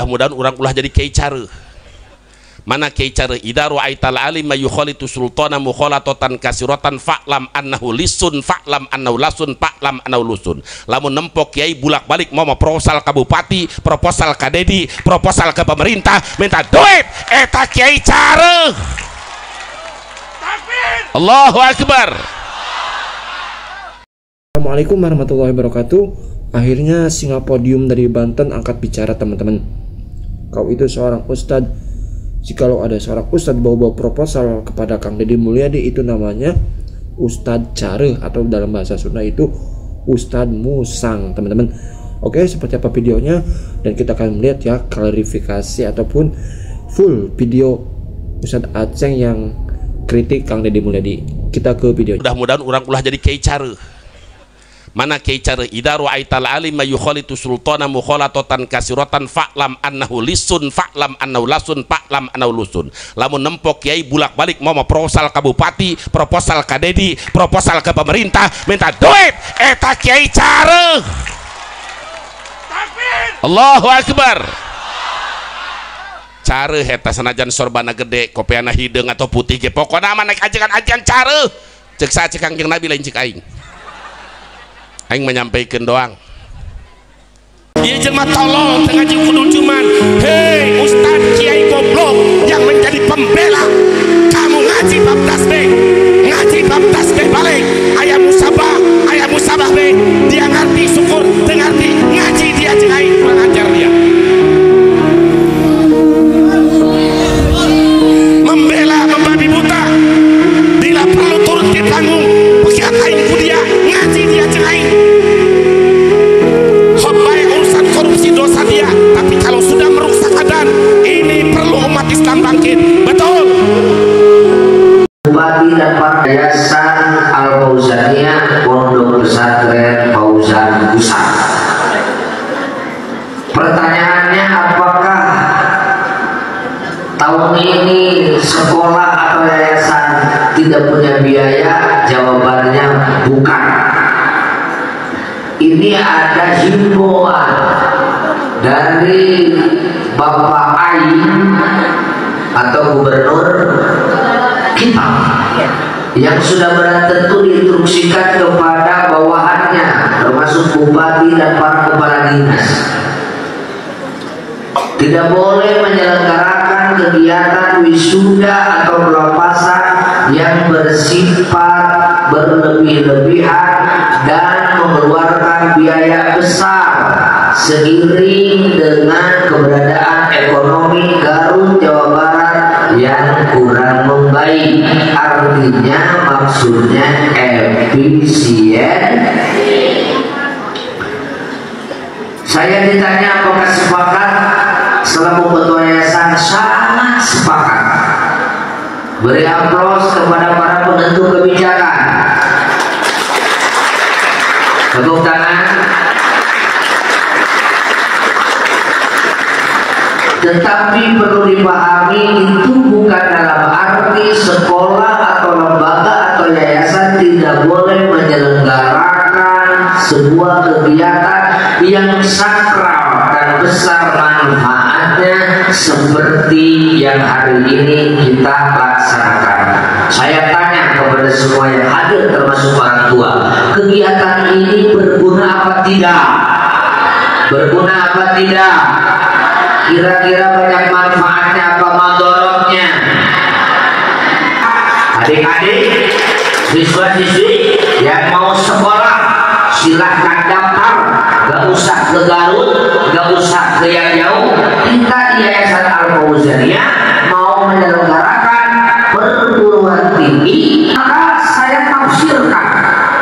mudah-mudahan orang ulah jadi kiai cara. Mana kiai cara idza ra'aital alima yukhalitu sultana mukhalatatan kasiratan fa'lam annahu lisun fa'lam annahu lasun fa'lam annahu lusun. Lamun nempok kiai bulak-balik mau proposal ke bupati, proposal ke dedi, proposal ke pemerintah, minta duit, eta kiai cara. Allahu akbar. Assalamualaikum warahmatullahi wabarakatuh. Akhirnya Singapodium dari Banten angkat bicara, teman-teman. Kau itu seorang ustadz. Jikalau ada seorang ustadz bawa proposal kepada Kang Deddy Mulyadi, itu namanya ustadz care, atau dalam bahasa Sunda itu ustadz musang, teman-teman. Oke, seperti apa videonya, dan kita akan melihat ya klarifikasi ataupun full video Ustadz Aceng yang kritik Kang Deddy Mulyadi. Kita ke video. Mudah-mudahan orang ulah jadi kiai cara. Mana kiai cara idza ra'aital alima yukhalitu sultana mukhalatatan kasiratan fa'lam annahu lisun fa'lam annahu lasun fa'lam annahu lusun. Lamun nempok kiai bulak-balik mau proposal ke bupati, proposal ke dedi, proposal ke pemerintah, minta duit, eta kiai cara. Allahu akbar. Cara eta sanajan sorbana gede, kopiana hideung atau putih ge, pokona mah naik ajegan-ajegan cara. Cek sa cek Kangjeng Nabi lain cek aing. Aing menyampaikan doang. Dia jelma tolol tengah kudu cuman, hei ustad kiai goblok yang menjadi pembela, kamu ngaji bab tasbih, ngaji bab tasbih balik, ayah musabah be, dia ngerti syukur, dia ngerti ngaji, dia aing kurang ajar dia. Membela membabi buta, bila perlu turun di panggung, pegiat aing ku dia, ngaji dia aing. Hobai urusan korupsi dosa dia, tapi kalau sudah merusak adan, ini perlu umat Islam bangkit. Betul. Bupati dan Pak Yayasan Al-Fauzaniyah Pondok Pesantren Fauzan Pusat. Pertanyaannya, apakah tahun ini sekolah atau yayasan tidak punya biaya? Jawabannya bukan. Ini ada himbauan dari Bapak Aing atau gubernur kita yang sudah berat tentu diinstruksikan kepada bawahannya, termasuk bupati dan para kepala dinas, tidak boleh menyelenggarakan kegiatan wisuda atau pelepasan yang bersifat berlebih-lebihan dan mengeluarkan biaya besar seiring dengan keberadaan ekonomi Garut Jawa Barat yang kurang membaik. Artinya maksudnya efisien. Saya ditanya apakah sepakat, selaku ketua yayasan sangat sepakat. Beri aplaus kepada para penentu kebijakan. Tepuk tangan. Tetapi perlu dipahami, itu bukan dalam arti sekolah atau lembaga atau yayasan tidak boleh menyelenggarakan sebuah kegiatan yang sakral dan besar manfaatnya seperti yang hari ini kita laksanakan. Saya tanya kepada semua yang hadir termasuk orang tua, kegiatan ini berguna apa tidak? Berguna apa tidak? Kira-kira banyak manfaatnya apa madorotnya? Adik-adik, siswa-siswi yang mau sekolah silahkan daftar. Gak usah ke Garut, gak usah ke yang jauh. Kita di Yayasan Al-Fauzaniyah mau menyelenggarakan perguruan tinggi, maka saya tafsirkan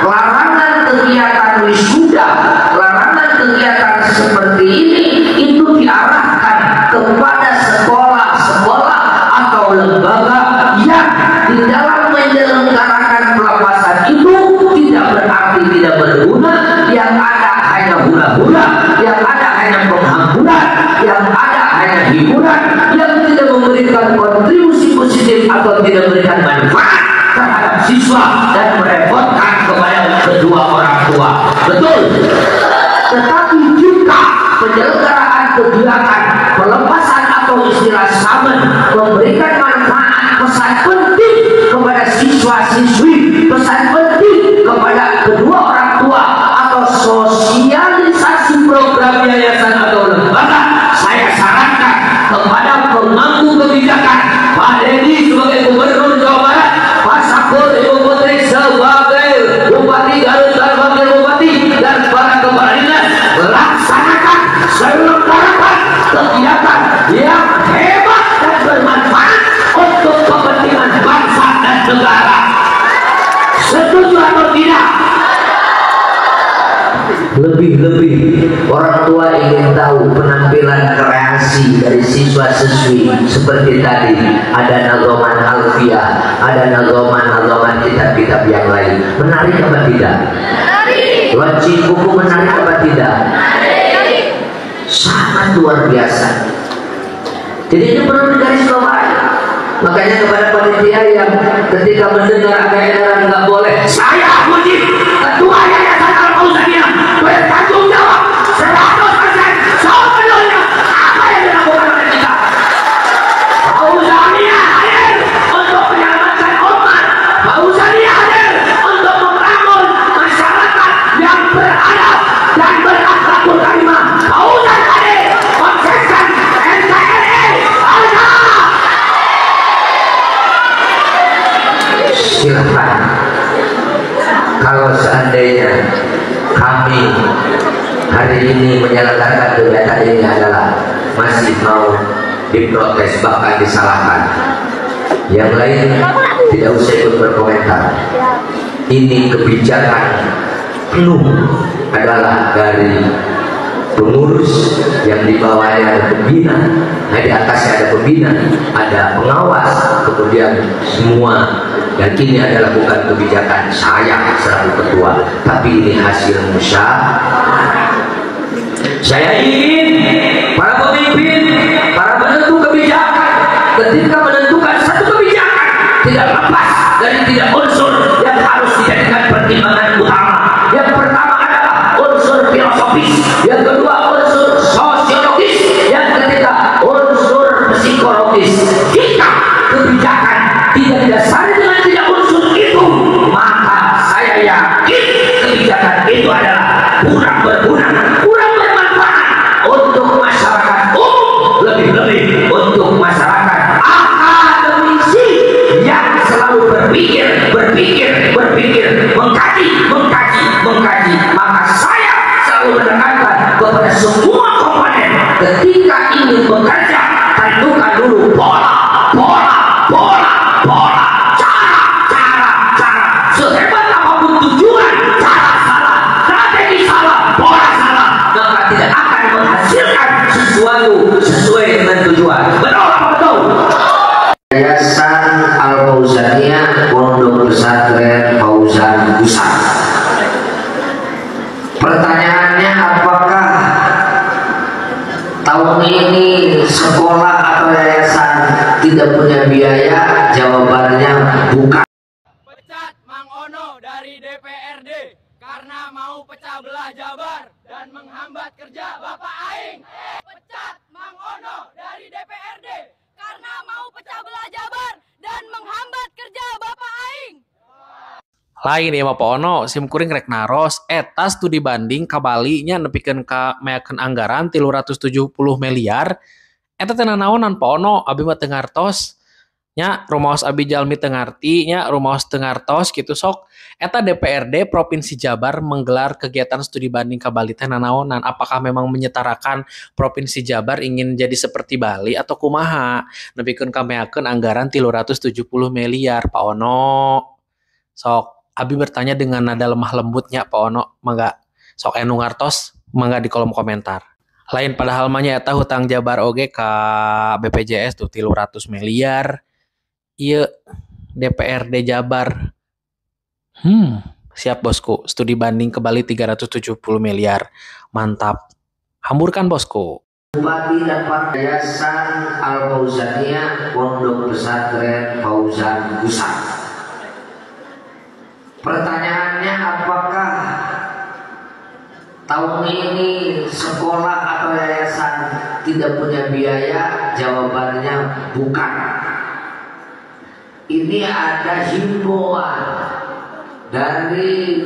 larangan kegiatan wisuda, larangan kegiatan seperti ini itu diarahkan kepada sekolah-sekolah atau lembaga yang di dalam menyelenggarakan pelepasan itu tidak berarti tidak berguna, yang ada hanya hura-hura, yang ada hanya penghamburan, yang ada hanya hiburan, yang tidak memberikan kontribusi positif atau tidak memberikan manfaat terhadap siswa dan merepotkan kepada kedua orang tua. Betul. Tetapi jika penyelenggaraan kegiatan siswa-siswi, pesan penting kepada kedua orang tua atau sosialisasi program yayasan atau lembaga, saya sarankan kepada pemangku kebijakan Pak Dedi sebagai Gubernur Jawa Barat, Pak Sakur Ibu Putri sebagai Bupati Garut dan Wakil Bupati, dan para kepala dinas melaksanakan selenggarakan kegiatan yang hebat dan bermanfaat untuk kepentingan bangsa dan negara. Setuju atau tidak? Lebih-lebih orang tua ingin tahu penampilan kreasi dari siswa-siswi seperti tadi. Ada nagoman alfiah, ada nagoman kitab-kitab yang lain. Menarik apa tidak? Menarik. Wajib buku menarik apa tidak? Menarik. Sangat luar biasa. Jadi ini perlu digarisbawahi. Makanya kepada panitia yang ketika mendengar ada edaran nggak boleh, saya wajib ketua yayasan Al-Fauzaniyah bertanggung jawab 100% sepenuhnya apa yang dilakukan oleh kita. Fauzaniyah hadir untuk menyelamatkan umat. Fauzaniyah hadir untuk membangun masyarakat yang beradab dan berakhlakul karimah. Fauzaniyah hadir konsentrasi NKRI ada. Silahkan. Kalau seandainya kami hari ini menyelenggarakan kegiatan ini adalah masih mau diprotes bahkan disalahkan, yang lain tidak usah ikut berkomentar. Ini kebijakan penuh adalah dari pengurus yang di bawahnya ada pembina, di atasnya ada pembina, ada pengawas, kemudian semua. Dan ini adalah bukan kebijakan saya selaku ketua, tapi ini hasil musyawarah. Saya ingin para pemimpin, para penentu kebijakan ketika menentukan satu kebijakan tidak lepas dari tiga unsur yang harus dijadikan pertimbangan utama. Yang pertama adalah unsur filosofis, yang kedua unsur sosiologis, yang ketiga unsur psikologis. Jika kebijakan tidak didasari dengan tiga unsur itu, maka saya yakin kebijakan itu adalah kurang berguna, kurang bermanfaat untuk masyarakat umum, lebih-lebih untuk masyarakat akademisi yang selalu berpikir, mengkaji. Maka saya selalu menekankan kepada semua komponen ketika ingin bekerja, tentukan dulu pola, cara. Sehebat apapun tujuan, cara salah, strategi salah, pola salah, maka tidak akan menghasilkan sesuatu sesuai dengan tujuan. Betul apa betul? Yayasan Al-Fauzaniyah Pondok Pesantren Fauzan Busan. Pertanyaannya, apakah tahun ini sekolah atau yayasan tidak punya biaya? Jawabannya bukan. Pecat Mang Ono dari DPRD karena mau pecah belah Jabar dan menghambat kerja Bapak Aing. Pecat Mang Ono dari DPRD karena mau pecah belah Jabar dan menghambat kerja Bapak Aing. Lain ya Bapak Ono, sim kuring rek naros eta studi banding kabalinya nepikeun ka meakeun anggaran 370 miliar. Eta teh nanaonan Pak Ono, abi mah teu ngartos. Nya rumaos abi jalmi teu ngarti, nya rumaos teu ngartos kitu sok. Eta DPRD Provinsi Jabar menggelar kegiatan studi banding ka Bali teh nanaonan. Apakah memang menyetarakan Provinsi Jabar ingin jadi seperti Bali atau kumaha? Nepikeun ka meakeun anggaran 370 miliar Pak Ono. Sok abi bertanya dengan nada lemah lembutnya Pak Ono, mangga sok enu ngartos, mangga di kolom komentar. Lain padahal mah nya eta hutang Jabar oge ka BPJS tuh 300 miliar. Ieu DPRD Jabar. Siap bosku, studi banding ke Bali 370 miliar. Mantap. Hamburkan bosku. Bupati dan Pak Yayasan Al-Fauzaniyah Pondok Pesantren Fauzan Busan. Pertanyaannya, apakah tahun ini sekolah atau yayasan tidak punya biaya? Jawabannya bukan. ini ada himbauan dari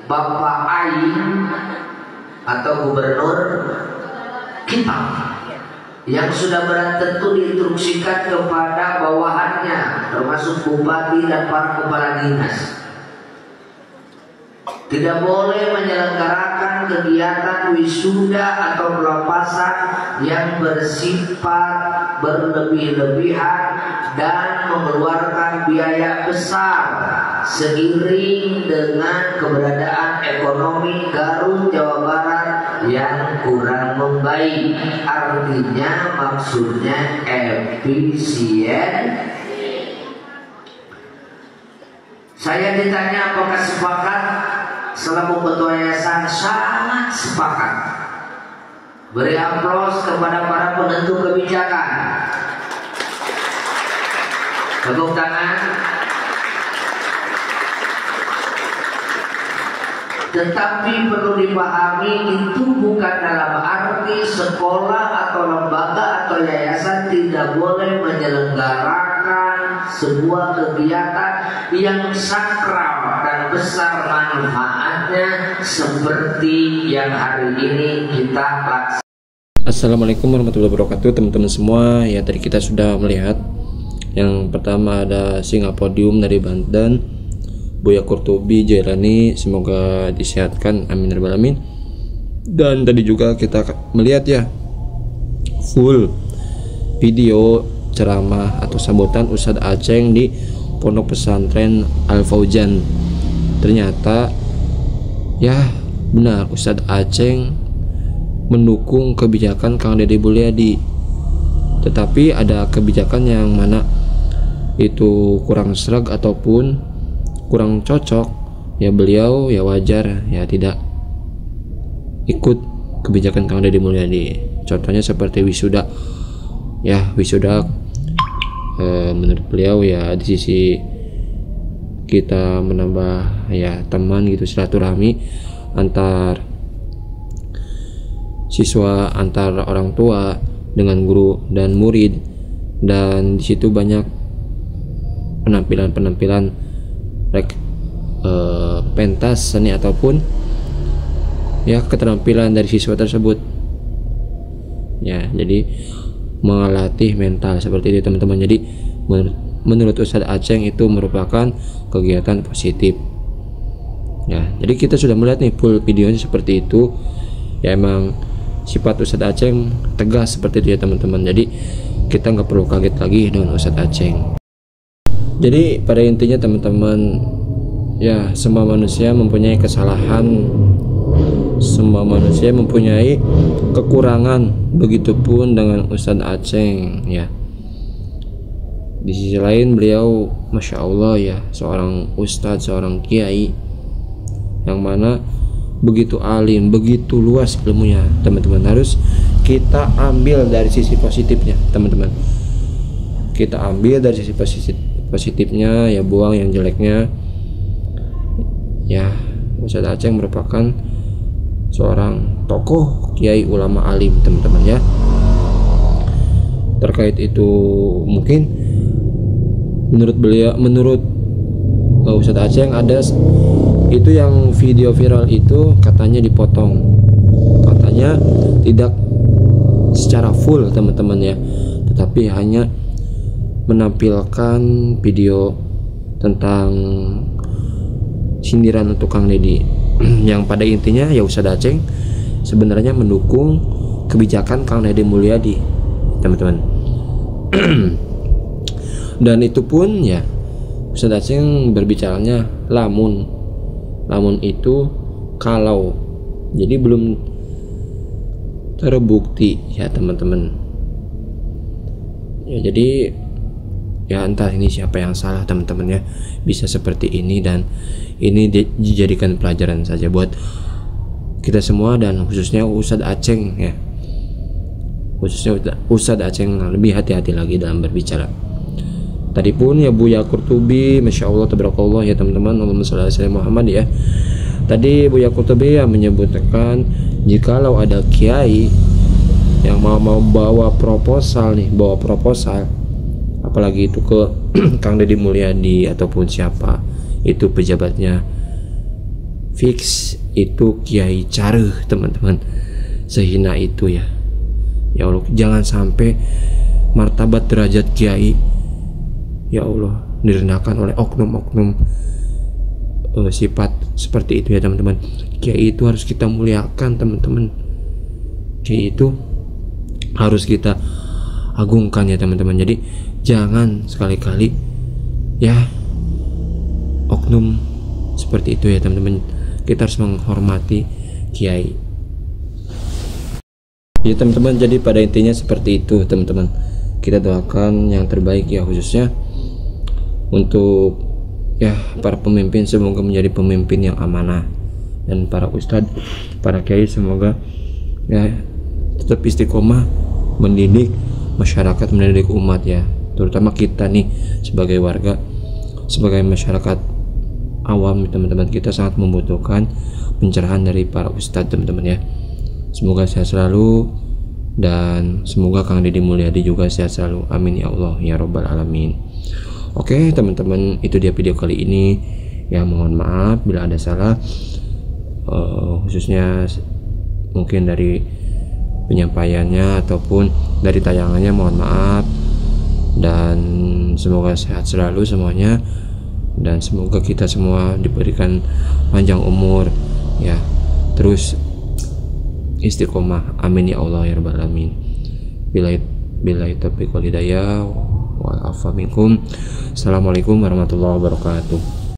Bapak Aing atau gubernur kita yang sudah berat tentu diinstruksikan kepada bawahannya termasuk bupati dan para kepala dinas. Tidak boleh menyelenggarakan kegiatan wisuda atau pelepasan yang bersifat berlebih-lebihan dan mengeluarkan biaya besar seiring dengan keberadaan ekonomi Garut Jawa Barat yang kurang membaik. Artinya maksudnya efisien. Saya ditanya apakah sepakat. Selaku ketua yayasan sangat sepakat. Beri aplaus kepada para penentu kebijakan. Tepuk tangan. Tetapi perlu dipahami itu bukan dalam arti sekolah atau lembaga atau yayasan tidak boleh menyelenggarakan sebuah kegiatan yang sakral dan besar manfaatnya seperti yang hari ini kita laksanakan. Assalamualaikum warahmatullahi wabarakatuh teman-teman semua. Ya, tadi kita sudah melihat yang pertama ada Singapodium dari Banten, Buya Kurtubi Jailani, semoga disehatkan, amin ya rabbal alamin. Dan tadi juga kita melihat ya full video ceramah atau sambutan Ustadz Aceng di Pondok Pesantren Al Fauzan. Ternyata ya benar, Ustadz Aceng mendukung kebijakan Kang Deddy Mulyadi, tetapi ada kebijakan yang mana itu kurang serag ataupun kurang cocok, ya beliau ya wajar ya tidak ikut kebijakan Kang Deddy Mulyadi. Contohnya seperti wisuda, ya wisuda menurut beliau ya di sisi kita menambah ya teman gitu, silaturahmi antar siswa, antar orang tua dengan guru dan murid, dan di situ banyak penampilan pentas seni ataupun ya keterampilan dari siswa tersebut ya, jadi melatih mental seperti itu teman-teman. Jadi menurut Ustadz Aceng itu merupakan kegiatan positif ya. Jadi kita sudah melihat nih full videonya seperti itu ya, emang sifat Ustadz Aceng tegas seperti itu ya teman-teman. Jadi kita nggak perlu kaget lagi dengan Ustadz Aceng. Jadi pada intinya teman-teman ya, semua manusia mempunyai kesalahan, semua manusia mempunyai kekurangan. Begitupun dengan Ustadz Aceng ya. Di sisi lain beliau Masya Allah ya, seorang ustadz, seorang kiai yang mana begitu alim, begitu luas ilmunya teman-teman. Harus kita ambil dari sisi positifnya teman-teman, kita ambil dari sisi positifnya ya, buang yang jeleknya ya. Ustadz Aceng merupakan seorang tokoh kiai ulama alim teman-teman ya. Terkait itu mungkin menurut Ustadz Aceng ada itu yang video viral itu katanya dipotong, katanya tidak secara full teman-teman ya, tetapi hanya menampilkan video tentang sindiran untuk Kang Deddy yang pada intinya ya Ustadz Aceng sebenarnya mendukung kebijakan Kang Deddy Mulyadi teman-teman. Dan itu pun ya Ustadz Aceng berbicaranya lamun itu kalau, jadi belum terbukti ya teman-teman ya. Jadi ya entah ini siapa yang salah teman-teman ya, bisa seperti ini, dan ini dijadikan pelajaran saja buat kita semua, dan khususnya Ustadz Aceng ya, khususnya Ustadz Aceng lebih hati-hati lagi dalam berbicara. Tadi pun ya Buya Kurtubi, Masya Allah tabarakallah ya teman-teman, Allahumma sholli ala sayyidina Muhammad ya. Tadi Buya Kurtubi ya menyebutkan jikalau ada kiai yang mau bawa proposal apalagi itu ke Kang Deddy Mulyadi ataupun siapa itu pejabatnya, fix itu Kiai Careuh teman-teman, sehina itu ya. Ya Allah, jangan sampai martabat derajat Kiai ya Allah direndahkan oleh oknum-oknum sifat seperti itu ya teman-teman. Kiai itu harus kita muliakan teman-teman, Kiai itu harus kita agungkan ya teman-teman. Jadi jangan sekali-kali ya oknum seperti itu ya teman-teman. Kita harus menghormati Kiai ya teman-teman. Jadi pada intinya seperti itu teman-teman. Kita doakan yang terbaik ya, khususnya untuk ya para pemimpin, semoga menjadi pemimpin yang amanah, dan para ustadz, para kiai semoga ya tetap istiqomah mendidik masyarakat, mendidik umat ya, terutama kita nih sebagai warga, sebagai masyarakat awam teman-teman. Kita sangat membutuhkan pencerahan dari para ustadz teman-teman ya. Semoga sehat selalu, dan semoga Kang Deddy Mulyadi juga sehat selalu, amin ya Allah ya robbal alamin. Oke teman-teman, itu dia video kali ini ya. Mohon maaf bila ada salah, khususnya mungkin dari penyampaiannya ataupun dari tayangannya, mohon maaf. Dan semoga sehat selalu semuanya, dan semoga kita semua diberikan panjang umur ya, terus istiqomah, amin ya Allah ya rabbal alamin. Bila taufiq wal hidayah wal afa minkum. Assalamualaikum warahmatullahi wabarakatuh.